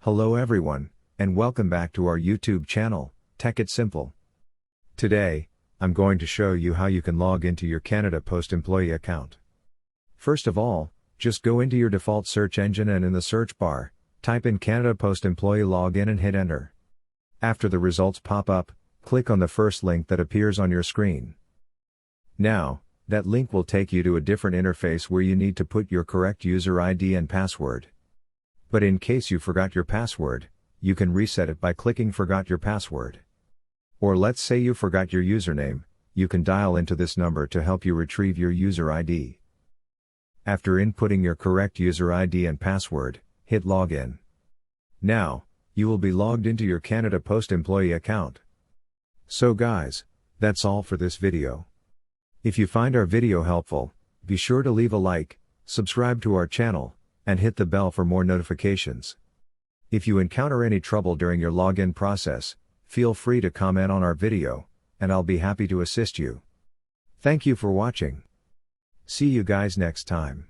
Hello everyone, and welcome back to our YouTube channel, Tech It Simple. Today, I'm going to show you how you can log into your Canada Post employee account. First of all, just go into your default search engine and in the search bar, type in Canada Post employee login and hit enter. After the results pop up, click on the first link that appears on your screen. Now, that link will take you to a different interface where you need to put your correct user ID and password. But in case you forgot your password, you can reset it by clicking Forgot Your Password. Or let's say you forgot your username, you can dial into this number to help you retrieve your user ID. After inputting your correct user ID and password, hit Login. Now, you will be logged into your Canada Post employee account. So guys, that's all for this video. If you find our video helpful, be sure to leave a like, subscribe to our channel, and hit the bell for more notifications. If you encounter any trouble during your login process, feel free to comment on our video, and I'll be happy to assist you. Thank you for watching. See you guys next time.